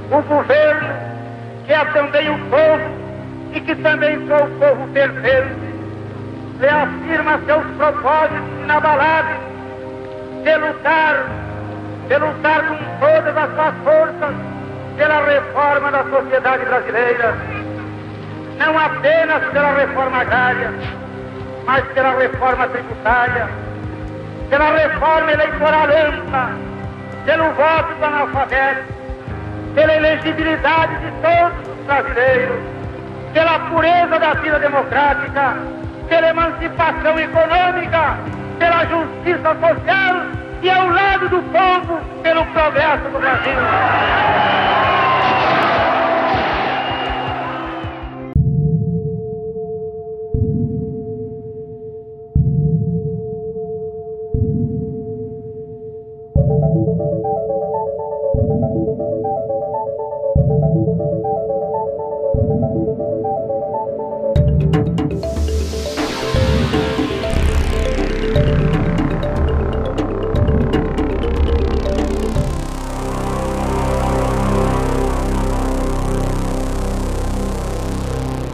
O governo, que é também o povo e que também sou o povo perfeito, reafirma seus propósitos inabaláveis de lutar com todas as suas forças pela reforma da sociedade brasileira, não apenas pela reforma agrária, mas pela reforma tributária, pela reforma eleitoral ampla, pelo voto do analfabeto, pela elegibilidade de todos os brasileiros, pela pureza da vida democrática, pela emancipação econômica, pela justiça social e ao lado do povo, pelo progresso do Brasil.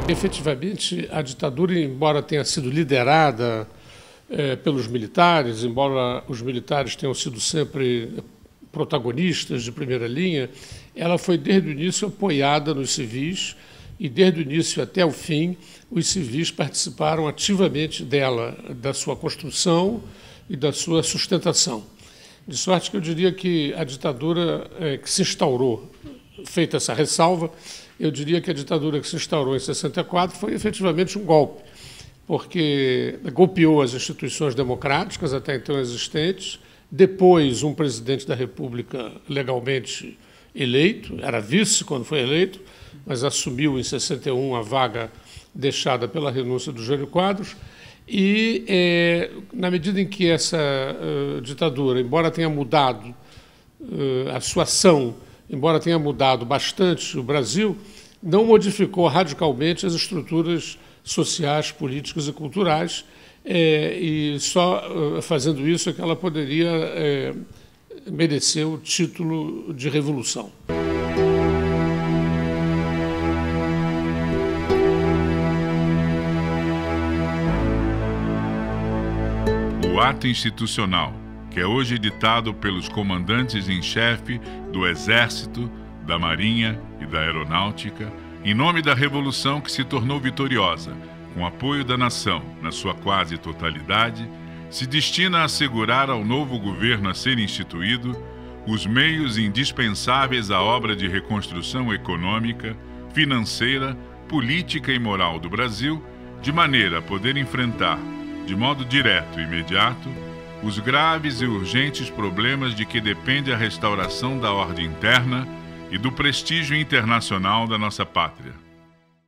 Efetivamente, a ditadura, embora tenha sido liderada pelos militares, embora os militares tenham sido sempre protagonistas de primeira linha, ela foi desde o início apoiada nos civis e desde o início até o fim os civis participaram ativamente dela, da sua construção e da sua sustentação. De sorte que eu diria que a ditadura que se instaurou, feita essa ressalva, eu diria que a ditadura que se instaurou em 64 foi efetivamente um golpe, porque golpeou as instituições democráticas até então existentes, depois um presidente da República legalmente eleito, era vice quando foi eleito, mas assumiu em 61 a vaga deixada pela renúncia do Jânio Quadros, e na medida em que essa ditadura, embora tenha mudado a sua ação, embora tenha mudado bastante o Brasil, não modificou radicalmente as estruturas sociais, políticas e culturais, e só fazendo isso é que ela poderia merecer o título de revolução. O ato institucional, que é hoje ditado pelos comandantes em chefe do Exército, da Marinha e da Aeronáutica, em nome da Revolução que se tornou vitoriosa, com apoio da nação na sua quase totalidade, se destina a assegurar ao novo governo a ser instituído os meios indispensáveis à obra de reconstrução econômica, financeira, política e moral do Brasil, de maneira a poder enfrentar, de modo direto e imediato, os graves e urgentes problemas de que depende a restauração da ordem interna e do prestígio internacional da nossa pátria.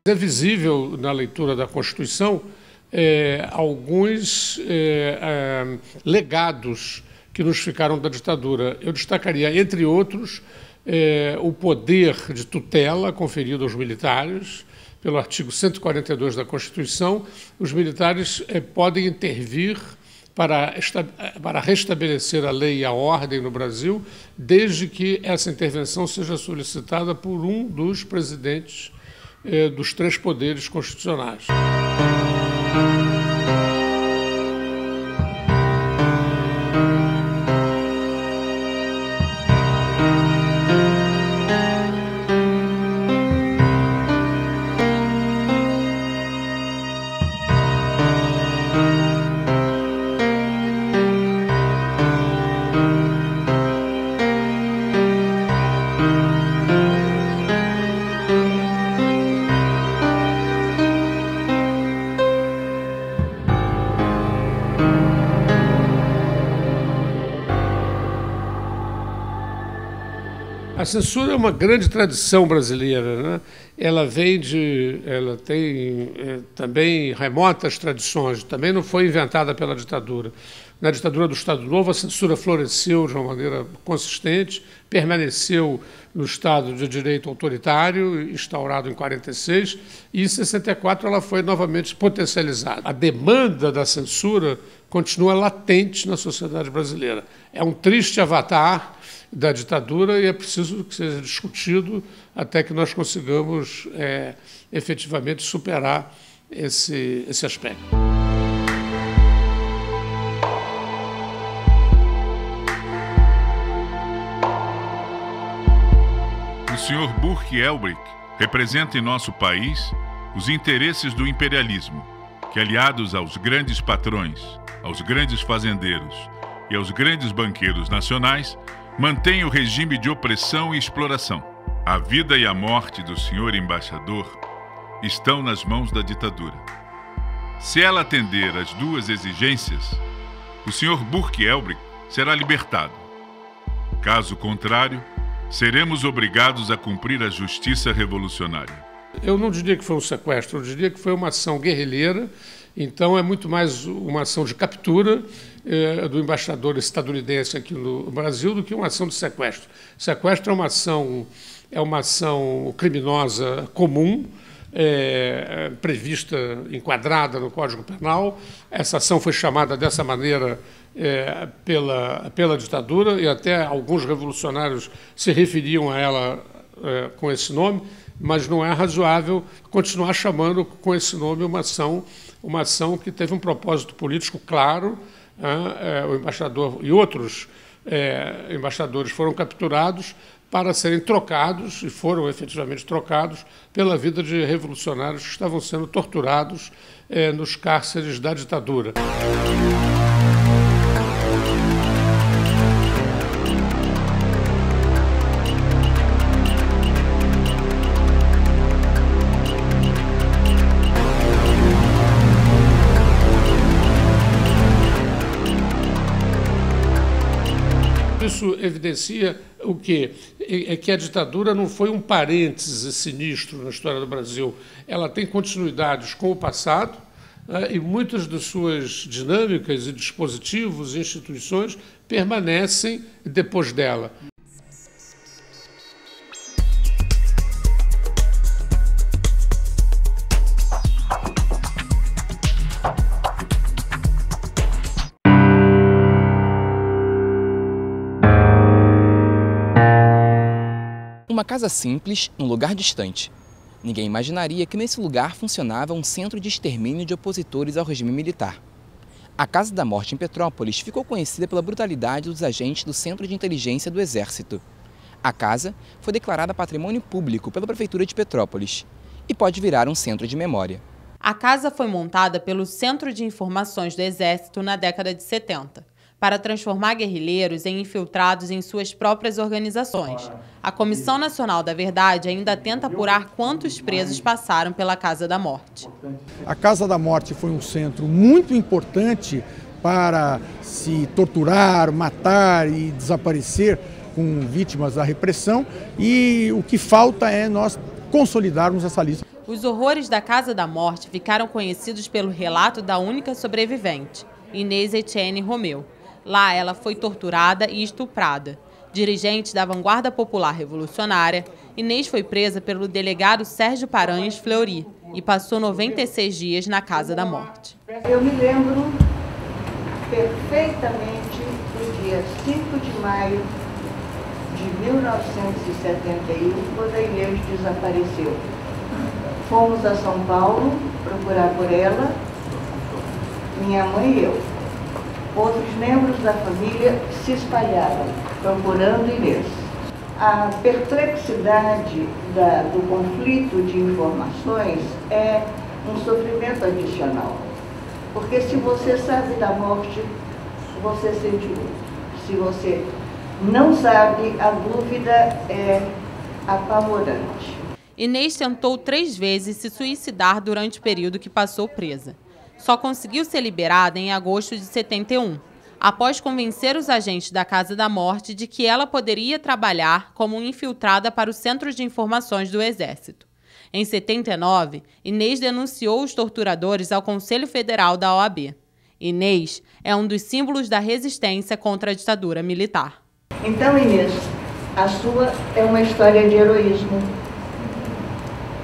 É visível na leitura da Constituição alguns legados que nos ficaram da ditadura. Eu destacaria, entre outros, o poder de tutela conferido aos militares. Pelo artigo 142 da Constituição, os militares podem intervir para restabelecer a lei e a ordem no Brasil, desde que essa intervenção seja solicitada por um dos presidentes dos três poderes constitucionais. A censura é uma grande tradição brasileira, né? Ela tem também remotas tradições, também não foi inventada pela ditadura. Na ditadura do Estado Novo, a censura floresceu de uma maneira consistente, permaneceu no Estado de Direito autoritário, instaurado em 46, e em 64 ela foi novamente potencializada. A demanda da censura continua latente na sociedade brasileira. É um triste avatar da ditadura e é preciso que seja discutido até que nós consigamos efetivamente superar esse aspecto. O Sr. Burke Elbrick representa em nosso país os interesses do imperialismo, que, aliados aos grandes patrões, aos grandes fazendeiros e aos grandes banqueiros nacionais, mantém o regime de opressão e exploração. A vida e a morte do senhor embaixador estão nas mãos da ditadura. Se ela atender às duas exigências, o senhor Burke Elbrick será libertado. Caso contrário, seremos obrigados a cumprir a justiça revolucionária. Eu não diria que foi um sequestro, eu diria que foi uma ação guerrilheira. Então, é muito mais uma ação de captura do embaixador estadunidense aqui no Brasil do que uma ação de sequestro. Sequestro é uma ação criminosa comum, prevista, enquadrada no Código Penal. Essa ação foi chamada dessa maneira pela ditadura e até alguns revolucionários se referiam a ela com esse nome, mas não é razoável continuar chamando com esse nome uma ação que teve um propósito político claro. O embaixador e outros embaixadores foram capturados para serem trocados, e foram efetivamente trocados, pela vida de revolucionários que estavam sendo torturados nos cárceres da ditadura. Isso evidencia o quê? É que a ditadura não foi um parêntese sinistro na história do Brasil. Ela tem continuidades com o passado, e muitas de suas dinâmicas e dispositivos e instituições permanecem depois dela. Uma casa simples, num lugar distante. Ninguém imaginaria que nesse lugar funcionava um centro de extermínio de opositores ao regime militar. A Casa da Morte em Petrópolis ficou conhecida pela brutalidade dos agentes do Centro de Inteligência do Exército. A casa foi declarada patrimônio público pela Prefeitura de Petrópolis e pode virar um centro de memória. A casa foi montada pelo Centro de Informações do Exército na década de 70. Para transformar guerrilheiros em infiltrados em suas próprias organizações. A Comissão Nacional da Verdade ainda tenta apurar quantos presos passaram pela Casa da Morte. A Casa da Morte foi um centro muito importante para se torturar, matar e desaparecer com vítimas da repressão, e o que falta é nós consolidarmos essa lista. Os horrores da Casa da Morte ficaram conhecidos pelo relato da única sobrevivente, Inês Etienne Romeu. Lá ela foi torturada e estuprada. Dirigente da Vanguarda Popular Revolucionária, Inês foi presa pelo delegado Sérgio Paranhos Fleury e passou 96 dias na Casa da Morte. Eu me lembro perfeitamente do dia 5 de maio de 1971, quando a Inês desapareceu. Fomos a São Paulo procurar por ela, minha mãe e eu. Outros membros da família se espalharam, procurando Inês. A perplexidade do conflito de informações é um sofrimento adicional. Porque se você sabe da morte, você sente muito. Se você não sabe, a dúvida é apavorante. Inês tentou 3 vezes se suicidar durante o período que passou presa. Só conseguiu ser liberada em agosto de 71. após convencer os agentes da Casa da Morte de que ela poderia trabalhar como infiltrada para o Centro de Informações do Exército. Em 79, Inês denunciou os torturadores ao Conselho Federal da OAB. Inês é um dos símbolos da resistência contra a ditadura militar. Então, Inês, a sua é uma história de heroísmo.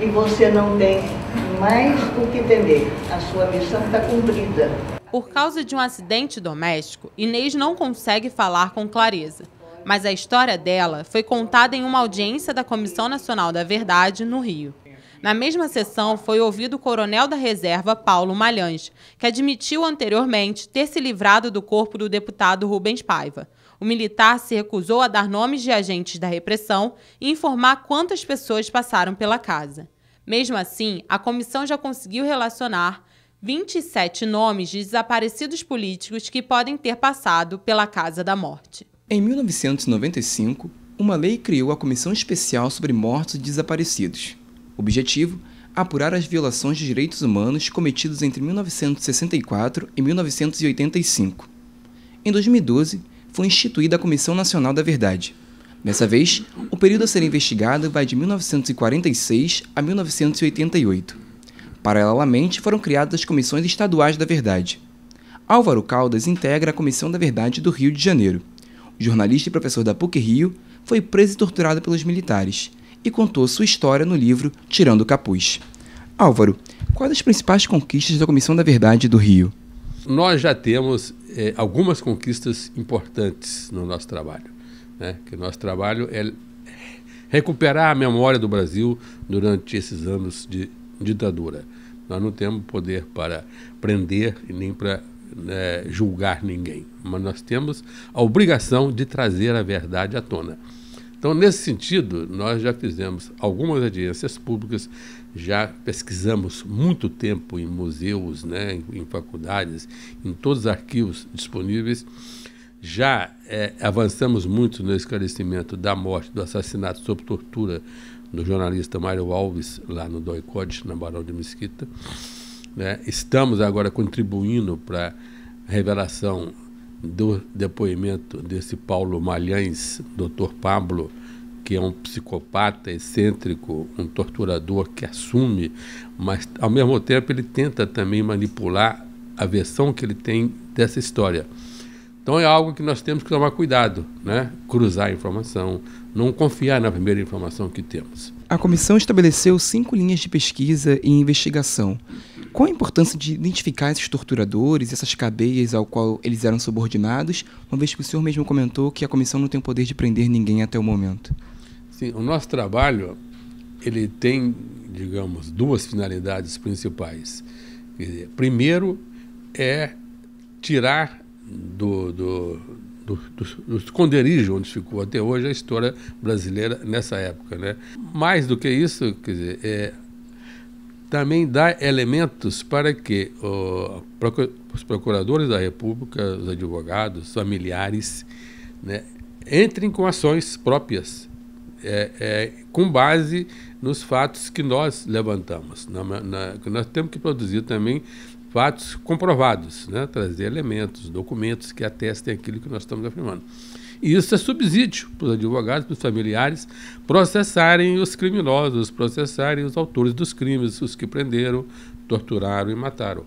E você não tem mais o que temer. A sua missão está cumprida. Por causa de um acidente doméstico, Inês não consegue falar com clareza. Mas a história dela foi contada em uma audiência da Comissão Nacional da Verdade, no Rio. Na mesma sessão, foi ouvido o coronel da reserva, Paulo Malhães, que admitiu anteriormente ter se livrado do corpo do deputado Rubens Paiva. O militar se recusou a dar nomes de agentes da repressão e informar quantas pessoas passaram pela casa. Mesmo assim, a comissão já conseguiu relacionar 27 nomes de desaparecidos políticos que podem ter passado pela Casa da Morte. Em 1995, uma lei criou a Comissão Especial sobre Mortos e Desaparecidos. O objetivo, apurar as violações de direitos humanos cometidos entre 1964 e 1985. Em 2012, foi instituída a Comissão Nacional da Verdade. Dessa vez, o período a ser investigado vai de 1946 a 1988. Paralelamente, foram criadas as Comissões Estaduais da Verdade. Álvaro Caldas integra a Comissão da Verdade do Rio de Janeiro. O jornalista e professor da PUC-Rio foi preso e torturado pelos militares e contou sua história no livro Tirando o Capuz. Álvaro, quais as principais conquistas da Comissão da Verdade do Rio? Nós já temos algumas conquistas importantes no nosso trabalho, né? Que o nosso trabalho é recuperar a memória do Brasil durante esses anos de ditadura. Nós não temos poder para prender e nem para julgar ninguém, mas nós temos a obrigação de trazer a verdade à tona. Então, nesse sentido, nós já fizemos algumas audiências públicas, já pesquisamos muito tempo em museus, né, em faculdades, em todos os arquivos disponíveis, já avançamos muito no esclarecimento da morte, do assassinato sob tortura do jornalista Mário Alves, lá no DOI-CODE, na Barão de Mesquita. Né? Estamos agora contribuindo para a revelação do depoimento desse Paulo Malhães, Dr. Pablo, que é um psicopata excêntrico, um torturador que assume, mas ao mesmo tempo ele tenta também manipular a versão que ele tem dessa história. Então é algo que nós temos que tomar cuidado, né? Cruzar a informação, não confiar na primeira informação que temos. A comissão estabeleceu 5 linhas de pesquisa e investigação. Qual a importância de identificar esses torturadores, essas cadeias ao qual eles eram subordinados, uma vez que o senhor mesmo comentou que a comissão não tem o poder de prender ninguém até o momento? Sim, o nosso trabalho ele tem, digamos, 2 finalidades principais. Quer dizer, primeiro é tirar do esconderijo onde ficou até hoje a história brasileira nessa época, né? Mais do que isso, quer dizer, também dá elementos para que os procuradores da República, os advogados, os familiares, né, entrem com ações próprias, com base nos fatos que nós levantamos. Nós temos que produzir também fatos comprovados, né? Trazer elementos, documentos que atestem aquilo que nós estamos afirmando. E isso é subsídio para os advogados, para os familiares processarem os criminosos, processarem os autores dos crimes, os que prenderam, torturaram e mataram.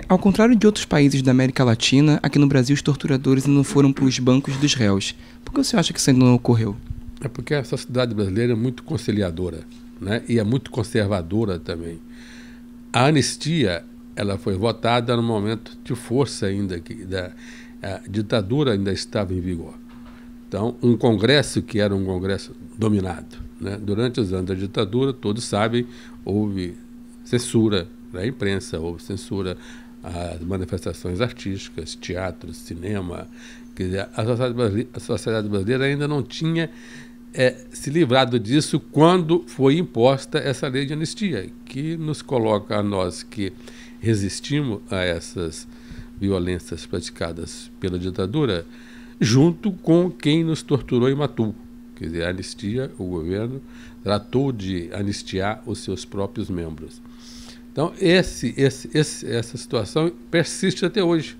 Ao contrário de outros países da América Latina, aqui no Brasil os torturadores não foram para os bancos dos réus. Por que você acha que isso ainda não ocorreu? É porque a sociedade brasileira é muito conciliadora, né? E é muito conservadora também. A anistia ela foi votada no momento de força ainda, a ditadura ainda estava em vigor. Então, um congresso que era um congresso dominado, né? Durante os anos da ditadura, todos sabem, houve censura da imprensa, houve censura às manifestações artísticas, teatro, cinema. Quer dizer, a sociedade brasileira ainda não tinha se livrado disso quando foi imposta essa lei de anistia, que nos coloca a nós que resistimos a essas violências praticadas pela ditadura, junto com quem nos torturou e matou. Quer dizer, a anistia, o governo tratou de anistiar os seus próprios membros. Então, essa situação persiste até hoje.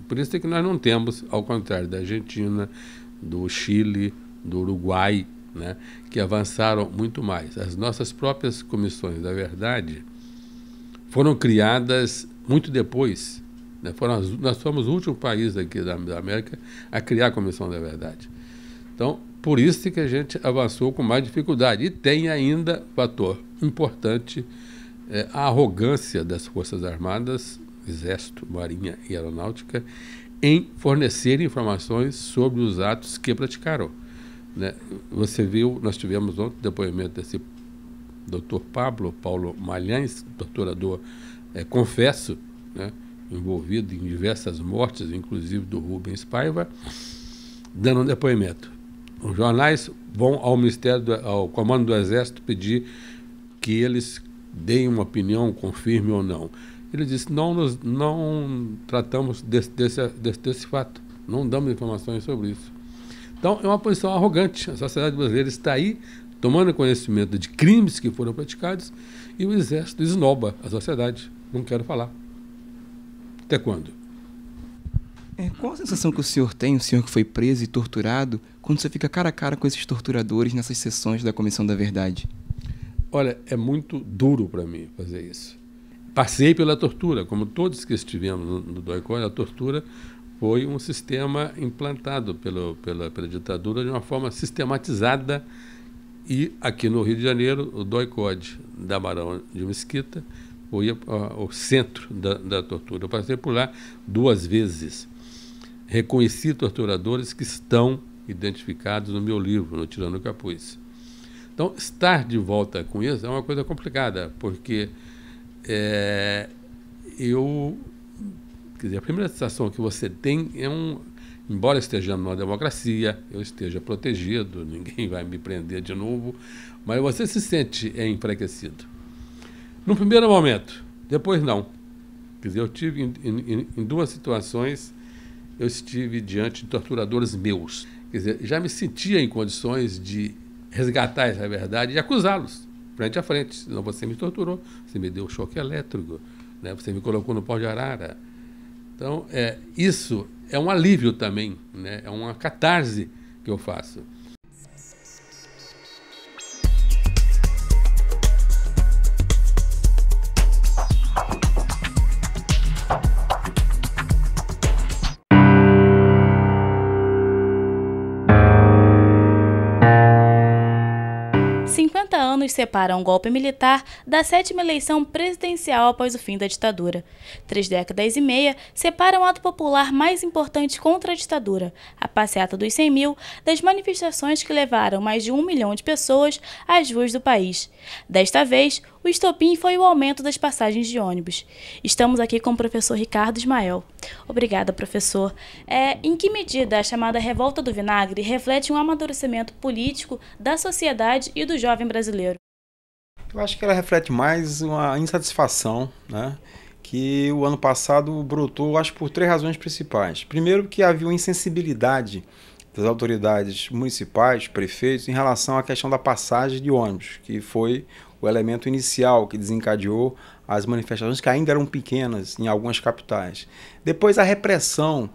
Por isso é que nós não temos, ao contrário da Argentina, do Chile, do Uruguai, né, que avançaram muito mais. As nossas próprias comissões da verdade foram criadas muito depois. Né, nós fomos o último país aqui da América a criar a Comissão da Verdade. Então, por isso que a gente avançou com mais dificuldade. E tem ainda fator importante, a arrogância das Forças Armadas, Exército, Marinha e Aeronáutica, em fornecer informações sobre os atos que praticaram. Né? Você viu, nós tivemos ontem o depoimento desse doutor Paulo Malhães, torturador, confesso, né? Envolvido em diversas mortes, inclusive do Rubens Paiva, dando um depoimento. Os jornais vão ao comando do Exército pedir que eles deem uma opinião, confirme ou não. Ele disse, não tratamos desse fato, não damos informações sobre isso. Então, é uma posição arrogante. A sociedade brasileira está aí tomando conhecimento de crimes que foram praticados e o Exército esnoba a sociedade. Não quero falar. Até quando? Qual a sensação que o senhor tem, o senhor que foi preso e torturado, quando você fica cara a cara com esses torturadores nessas sessões da Comissão da Verdade? Olha, é muito duro para mim fazer isso. Passei pela tortura, como todos que estivemos no DOI-CODE. A tortura foi um sistema implantado pela ditadura de uma forma sistematizada. E aqui no Rio de Janeiro, o DOI-CODE da Barão de Mesquita foi o centro da tortura. Eu passei por lá 2 vezes. Reconheci torturadores que estão identificados no meu livro, no Tirando o Capuz. Então, estar de volta com isso é uma coisa complicada, porque quer dizer, a primeira sensação que você tem é embora estejamos numa democracia, eu esteja protegido, ninguém vai me prender de novo, mas você se sente enfraquecido. No primeiro momento, depois não. Quer dizer, eu tive em 2 situações, eu estive diante de torturadores meus. Quer dizer, já me sentia em condições de resgatar essa verdade e acusá-los, frente a frente. Senão você me torturou, você me deu choque elétrico, né? Você me colocou no pau de arara. Então, isso é um alívio também, né? É uma catarse que eu faço. Anos separam o golpe militar da 7ª eleição presidencial após o fim da ditadura. 3 décadas e meia separam o ato popular mais importante contra a ditadura, a passeata dos 100 mil, das manifestações que levaram mais de 1 milhão de pessoas às ruas do país. Desta vez, o estopim foi o aumento das passagens de ônibus. Estamos aqui com o professor Ricardo Ismael. Obrigada, professor. Em que medida a chamada Revolta do Vinagre reflete um amadurecimento político da sociedade e do jovem brasileiro? Eu acho que ela reflete mais uma insatisfação, né, que o ano passado brotou, acho, por 3 razões principais. Primeiro, que havia uma insensibilidade das autoridades municipais, prefeitos, em relação à questão da passagem de ônibus, que foi o elemento inicial que desencadeou as manifestações, que ainda eram pequenas em algumas capitais. Depois, a repressão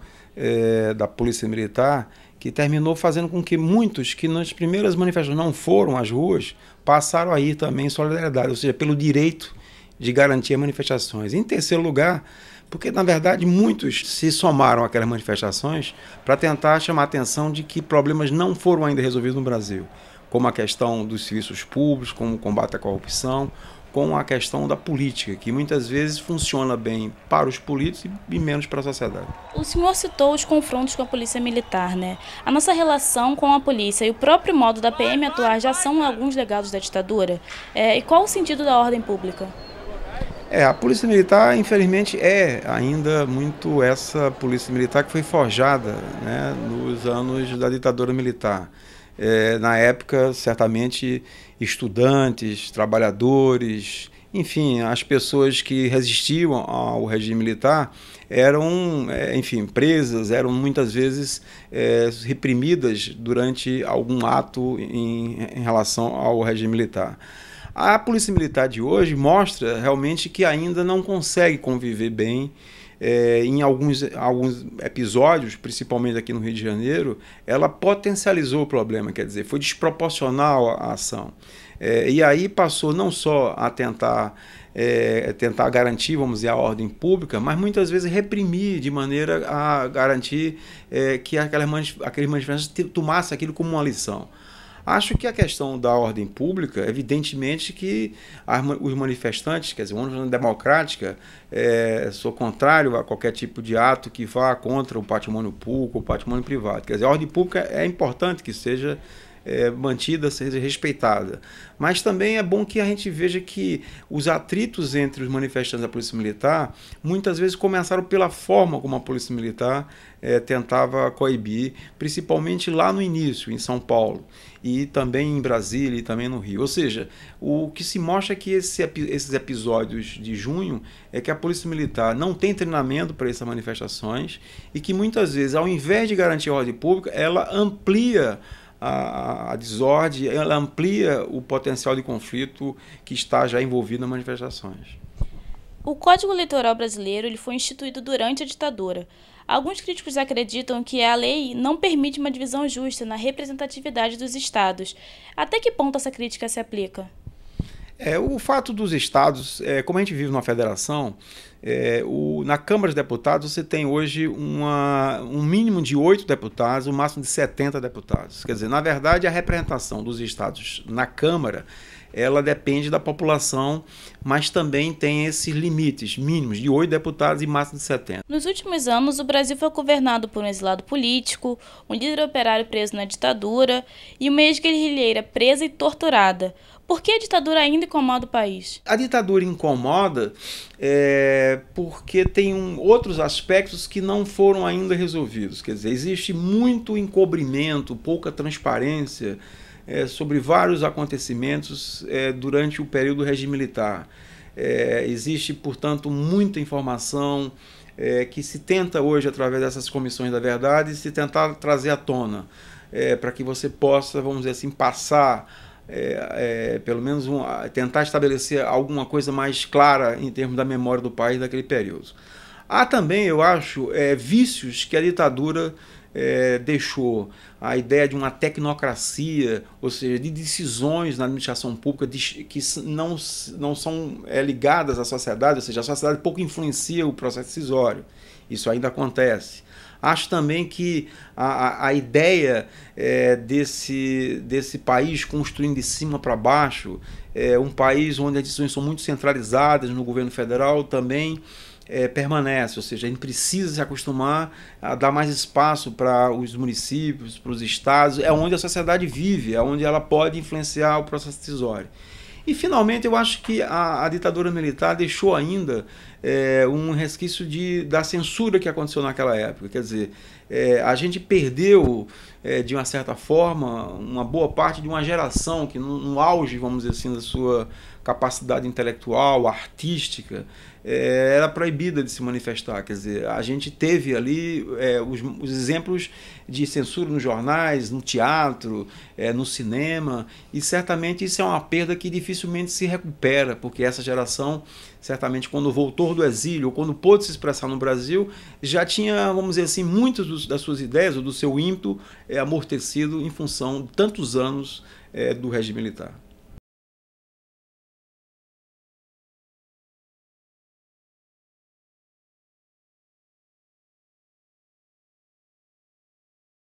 da Polícia Militar, que terminou fazendo com que muitos que nas primeiras manifestações não foram às ruas, passaram a ir também em solidariedade, ou seja, pelo direito de garantir manifestações. Em terceiro lugar, porque na verdade muitos se somaram àquelas manifestações para tentar chamar a atenção de que problemas não foram ainda resolvidos no Brasil, como a questão dos serviços públicos, como o combate à corrupção, com a questão da política, que muitas vezes funciona bem para os políticos e menos para a sociedade. O senhor citou os confrontos com a polícia militar, né? A nossa relação com a polícia e o próprio modo da PM atuar já são alguns legados da ditadura? E qual o sentido da ordem pública? A polícia militar, infelizmente, é ainda muito essa polícia militar que foi forjada, né, nos anos da ditadura militar. Na época, certamente, estudantes, trabalhadores, enfim, as pessoas que resistiam ao regime militar eram, enfim, presas, eram muitas vezes reprimidas durante algum ato em relação ao regime militar. A polícia militar de hoje mostra realmente que ainda não consegue conviver bem em alguns episódios, principalmente aqui no Rio de Janeiro, ela potencializou o problema, quer dizer, foi desproporcional a ação. E aí passou não só a tentar garantir, vamos dizer, a ordem pública, mas muitas vezes reprimir de maneira a garantir que aqueles manifestantes tomassem aquilo como uma lição. Acho que a questão da ordem pública, evidentemente que os manifestantes, quer dizer, uma organização democrática, sou contrário a qualquer tipo de ato que vá contra o patrimônio público ou o patrimônio privado. Quer dizer, a ordem pública é importante que seja mantida, seja respeitada. Mas também é bom que a gente veja que os atritos entre os manifestantes e a Polícia Militar muitas vezes começaram pela forma como a Polícia Militar tentava coibir, principalmente lá no início, em São Paulo, e também em Brasília e também no Rio. Ou seja, o que se mostra é que esses episódios de junho é que a Polícia Militar não tem treinamento para essas manifestações e que muitas vezes, ao invés de garantir a ordem pública, ela amplia a desordem, ela amplia o potencial de conflito que está já envolvido nas manifestações. O Código Eleitoral brasileiro ele foi instituído durante a ditadura. Alguns críticos acreditam que a lei não permite uma divisão justa na representatividade dos estados. Até que ponto essa crítica se aplica? O fato dos estados, como a gente vive numa federação, na Câmara de Deputados você tem hoje um mínimo de 8 deputados, um máximo de 70 deputados. Quer dizer, na verdade, a representação dos estados na Câmara, ela depende da população, mas também tem esses limites mínimos de 8 deputados e máximo de 70. Nos últimos anos, o Brasil foi governado por um exilado político, um líder operário preso na ditadura e uma ex-guerrilheira presa e torturada. Por que a ditadura ainda incomoda o país? A ditadura incomoda porque tem outros aspectos que não foram ainda resolvidos. Quer dizer, existe muito encobrimento, pouca transparência sobre vários acontecimentos durante o período do regime militar. Existe, portanto, muita informação que se tenta hoje, através dessas comissões da verdade, se tentar trazer à tona, para que você possa, vamos dizer assim, passar, pelo menos tentar estabelecer alguma coisa mais clara em termos da memória do país daquele período. Há também, eu acho, vícios que a ditadura deixou. A ideia de uma tecnocracia, ou seja, de decisões na administração pública que não são ligadas à sociedade, ou seja, a sociedade pouco influencia o processo decisório. Isso ainda acontece. Acho também que a ideia desse país construindo de cima para baixo, um país onde as decisões são muito centralizadas no governo federal, também permanece, ou seja, a gente precisa se acostumar a dar mais espaço para os municípios, para os estados, é onde a sociedade vive, é onde ela pode influenciar o processo decisório. E, finalmente, eu acho que a ditadura militar deixou ainda um resquício da censura que aconteceu naquela época. Quer dizer, a gente perdeu, de uma certa forma, uma boa parte de uma geração que, no auge, vamos dizer assim, da sua capacidade intelectual, artística, era proibida de se manifestar. Quer dizer, a gente teve ali os exemplos de censura nos jornais, no teatro, no cinema, e certamente isso é uma perda que dificilmente se recupera, porque essa geração, certamente, quando voltou do exílio, ou quando pôde se expressar no Brasil, já tinha, vamos dizer assim, muitas das suas ideias, ou do seu ímpeto, amortecido em função de tantos anos do regime militar.